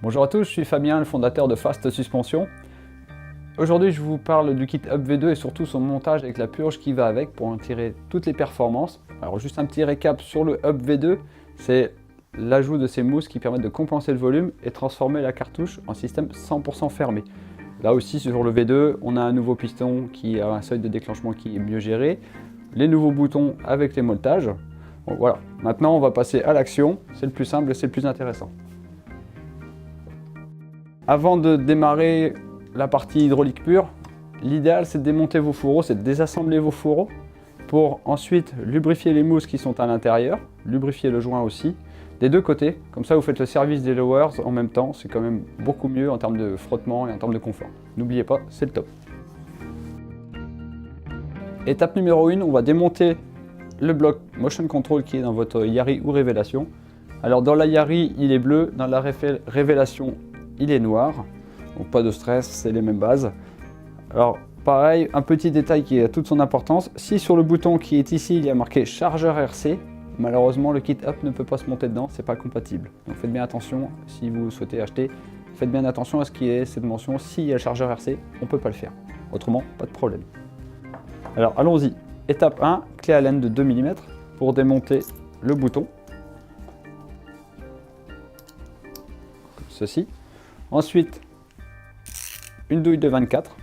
Bonjour à tous, je suis Fabien, le fondateur de Fast Suspension. Aujourd'hui, je vous parle du kit Up V2 et surtout son montage avec la purge qui va avec pour en tirer toutes les performances. Alors juste un petit récap sur le Up V2, c'est l'ajout de ces mousses qui permettent de compenser le volume et transformer la cartouche en système 100% fermé. Là aussi sur le V2, on a un nouveau piston qui a un seuil de déclenchement qui est mieux géré, les nouveaux boutons avec les moletages. Bon, voilà, maintenant on va passer à l'action, c'est le plus simple et c'est le plus intéressant. Avant de démarrer la partie hydraulique pure, l'idéal c'est de démonter vos fourreaux, c'est de désassembler vos fourreaux pour ensuite lubrifier les mousses qui sont à l'intérieur, lubrifier le joint aussi, des deux côtés, comme ça vous faites le service des lowers en même temps, c'est quand même beaucoup mieux en termes de frottement et en termes de confort. N'oubliez pas, c'est le top. Étape numéro 1, on va démonter le bloc Motion Control qui est dans votre Yari ou Révélation. Alors dans la Yari, il est bleu, dans la Révélation, il est noir. Donc pas de stress, c'est les mêmes bases. Alors pareil, un petit détail qui a toute son importance, si sur le bouton qui est ici, il y a marqué chargeur RC, malheureusement le kit Up ne peut pas se monter dedans, c'est pas compatible. Donc faites bien attention, si vous souhaitez acheter, faites bien attention à ce qui est cette mention, s'il y a le chargeur RC, on ne peut pas le faire. Autrement, pas de problème. Alors allons-y. Étape 1, clé Allen de 2 mm pour démonter le bouton. Comme ceci. Ensuite, une douille de 24.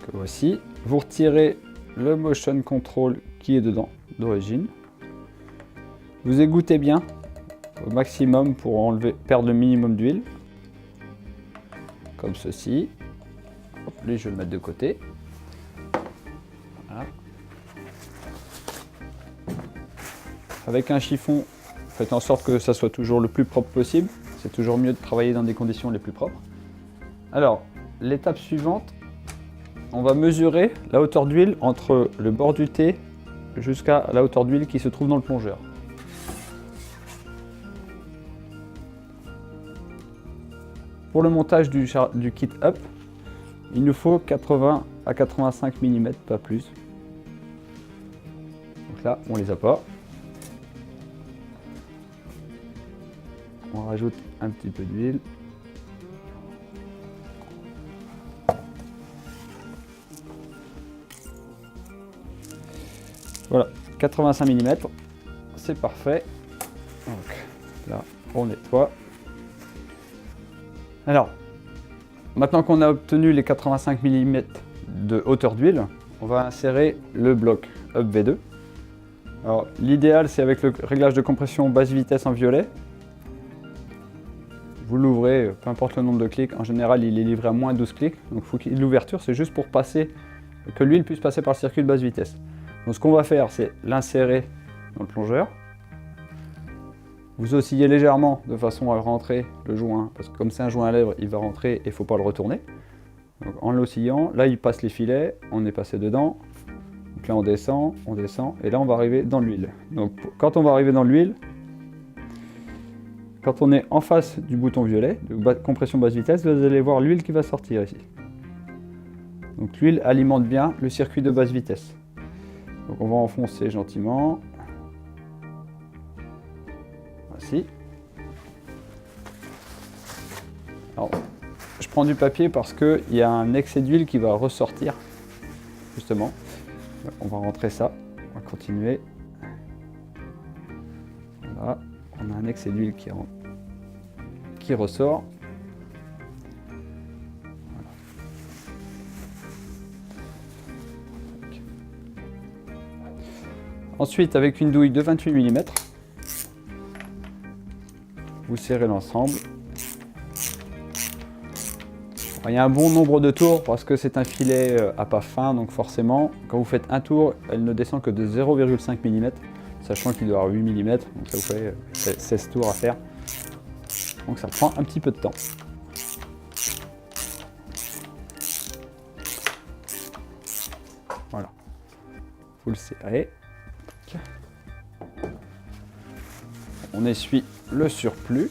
Que voici. Vous retirez le motion control qui est dedans d'origine. Vous égouttez bien au maximum pour perdre le minimum d'huile. Comme ceci. Hop, lui, je vais le mettre de côté. Voilà. Avec un chiffon, faites en sorte que ça soit toujours le plus propre possible. C'est toujours mieux de travailler dans des conditions les plus propres. Alors, l'étape suivante, on va mesurer la hauteur d'huile entre le bord du T jusqu'à la hauteur d'huile qui se trouve dans le plongeur. Pour le montage du kit Up, il nous faut 80 à 85 mm, pas plus. Donc là, on les a pas. On rajoute un petit peu d'huile. Voilà, 85 mm, c'est parfait. Donc là, on nettoie. Alors, maintenant qu'on a obtenu les 85 mm de hauteur d'huile, on va insérer le bloc Up V2. Alors, l'idéal, c'est avec le réglage de compression basse vitesse en violet. Vous l'ouvrez, peu importe le nombre de clics, en général, il est livré à moins 12 clics. Donc, l'ouverture, c'est juste pour que l'huile puisse passer par le circuit de basse vitesse. Donc ce qu'on va faire, c'est l'insérer dans le plongeur. Vous oscillez légèrement de façon à rentrer le joint, parce que comme c'est un joint à lèvres, il va rentrer et il ne faut pas le retourner. Donc en l'oscillant, là il passe les filets, on est passé dedans. Donc là on descend, et là on va arriver dans l'huile. Donc quand on va arriver dans l'huile, quand on est en face du bouton violet, de compression basse vitesse, vous allez voir l'huile qui va sortir ici. Donc l'huile alimente bien le circuit de basse vitesse. Donc on va enfoncer gentiment. Voici. Alors, je prends du papier parce qu'il y a un excès d'huile qui va ressortir, justement. On va rentrer ça, on va continuer. Voilà, on a un excès d'huile qui ressort. Ensuite, avec une douille de 28 mm, vous serrez l'ensemble. Il y a un bon nombre de tours parce que c'est un filet à pas fin, donc forcément, quand vous faites un tour, elle ne descend que de 0,5 mm, sachant qu'il doit avoir 8 mm, donc ça vous fait 16 tours à faire. Donc ça prend un petit peu de temps. Voilà. Vous le serrez. On essuie le surplus.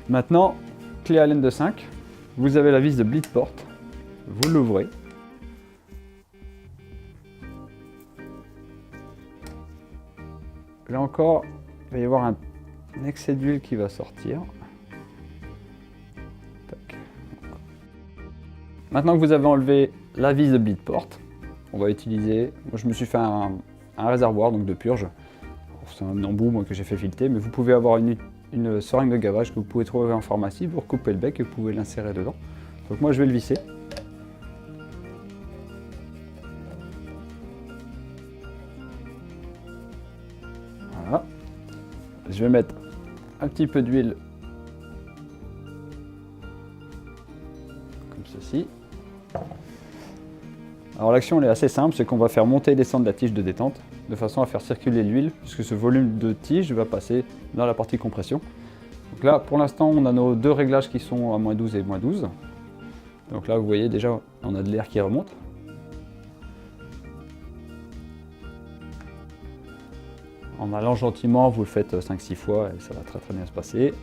Maintenant, clé Allen de 5, vous avez la vis de bleed porte, vous l'ouvrez. Là encore, il va y avoir un excès d'huile qui va sortir. Tac. Maintenant que vous avez enlevé la vis de bleed porte, on va utiliser, moi je me suis fait un réservoir donc de purge. C'est un embout moi, que j'ai fait fileter, mais vous pouvez avoir une seringue de gavage que vous pouvez trouver en pharmacie pour couper le bec et vous pouvez l'insérer dedans. Donc moi je vais le visser. Voilà. Je vais mettre un petit peu d'huile comme ceci. Alors l'action elle est assez simple, c'est qu'on va faire monter et descendre la tige de détente de façon à faire circuler l'huile puisque ce volume de tige va passer dans la partie compression. Donc là pour l'instant on a nos deux réglages qui sont à -12 et -12. Donc là vous voyez déjà on a de l'air qui remonte. En allant gentiment vous le faites 5-6 fois et ça va très bien se passer.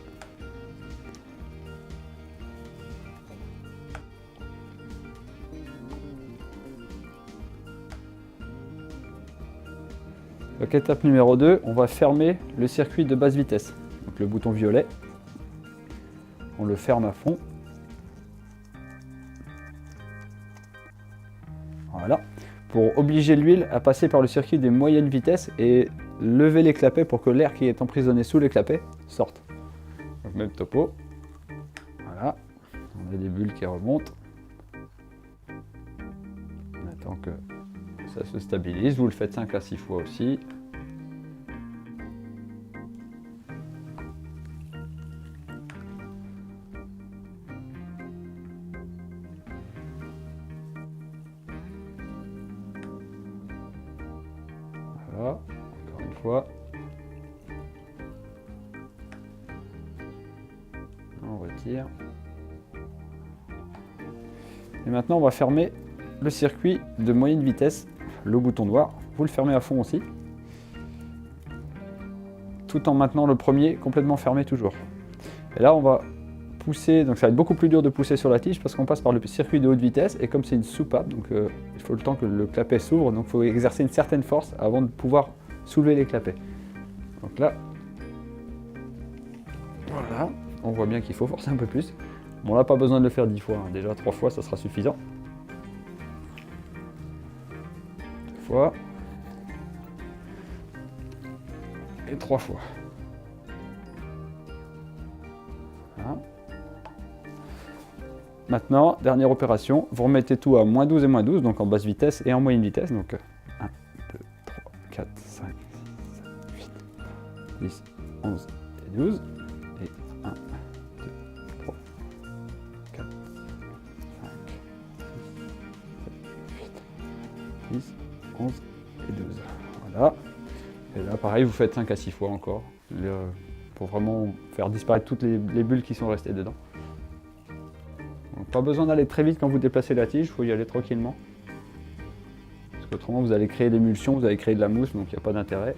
Donc étape numéro 2, on va fermer le circuit de basse vitesse. Donc le bouton violet, on le ferme à fond. Voilà. Pour obliger l'huile à passer par le circuit des moyennes vitesses et lever les clapets pour que l'air qui est emprisonné sous les clapets sorte. Donc même topo. Voilà. On a des bulles qui remontent. On attend que ça se stabilise, vous le faites 5 à 6 fois aussi. Voilà, encore une fois. On retire. Et maintenant on va fermer le circuit de moyenne vitesse. Le bouton noir, vous le fermez à fond aussi, tout en maintenant le premier complètement fermé toujours. Et là on va pousser, donc ça va être beaucoup plus dur de pousser sur la tige parce qu'on passe par le circuit de haute vitesse et comme c'est une soupape, donc il faut le temps que le clapet s'ouvre, donc il faut exercer une certaine force avant de pouvoir soulever les clapets. Donc là, voilà, on voit bien qu'il faut forcer un peu plus. Bon là pas besoin de le faire 10 fois, hein. Déjà 3 fois ça sera suffisant. Fois et 3 fois. Voilà. Maintenant, dernière opération, vous remettez tout à -12 et -12, donc en basse vitesse et en moyenne vitesse. Donc 1, 2, 3, 4, 5, 6, 7, 8, 10, 11 et 12. Et 1, 2, 3, 4, 5, 6, 7, 8, 10, 11 et 12. Voilà. Et là, pareil, vous faites 5 à 6 fois encore, pour vraiment faire disparaître toutes les bulles qui sont restées dedans. Donc, pas besoin d'aller très vite quand vous déplacez la tige, il faut y aller tranquillement. Parce qu'autrement, vous allez créer l'émulsion, vous allez créer de la mousse, donc il n'y a pas d'intérêt.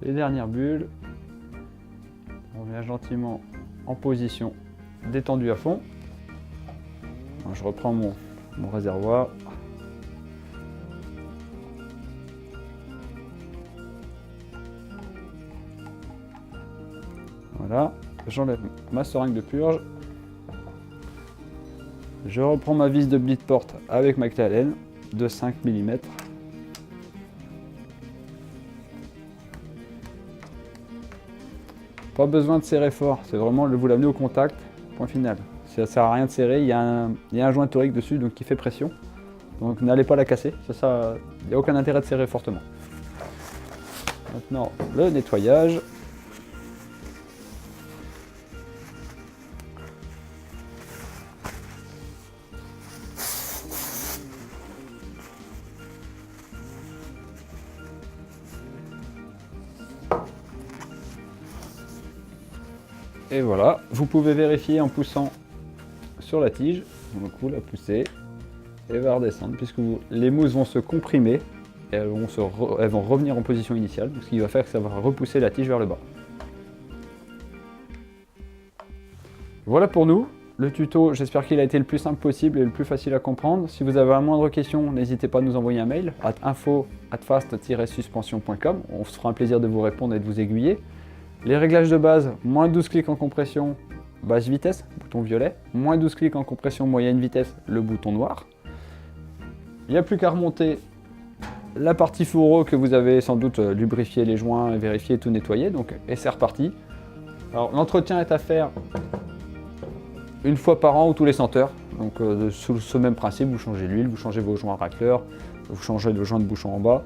Les dernières bulles, on vient gentiment en position détendue à fond. Alors, je reprends mon réservoir. Voilà, j'enlève ma seringue de purge. Je reprends ma vis de bleed porte avec ma clé Allen de 5 mm. Pas besoin de serrer fort, c'est vraiment vous l'amener au contact, point final. Ça ne sert à rien de serrer, il y a un joint torique dessus donc qui fait pression. Donc n'allez pas la casser, il n'y a aucun intérêt de serrer fortement. Maintenant le nettoyage. Et voilà, vous pouvez vérifier en poussant sur la tige, donc vous la poussez et va redescendre puisque les mousses vont se comprimer et elles vont revenir en position initiale, ce qui va faire que ça va repousser la tige vers le bas. Voilà pour nous. Le tuto, j'espère qu'il a été le plus simple possible et le plus facile à comprendre. Si vous avez la moindre question, n'hésitez pas à nous envoyer un mail à info@fast-suspension.com. On se fera un plaisir de vous répondre et de vous aiguiller. Les réglages de base, moins 12 clics en compression, basse vitesse, bouton violet. Moins 12 clics en compression, moyenne vitesse, le bouton noir. Il n'y a plus qu'à remonter la partie fourreau que vous avez sans doute lubrifié les joints et vérifié tout nettoyer. Et c'est reparti. Alors l'entretien est à faire une fois par an ou tous les 100 heures. Donc sous ce même principe, vous changez l'huile, vous changez vos joints racleurs, vous changez le joint de bouchon en bas.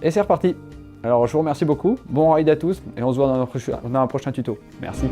Et c'est reparti. Alors je vous remercie beaucoup, bon ride à tous et on se voit dans un prochain tuto. Merci.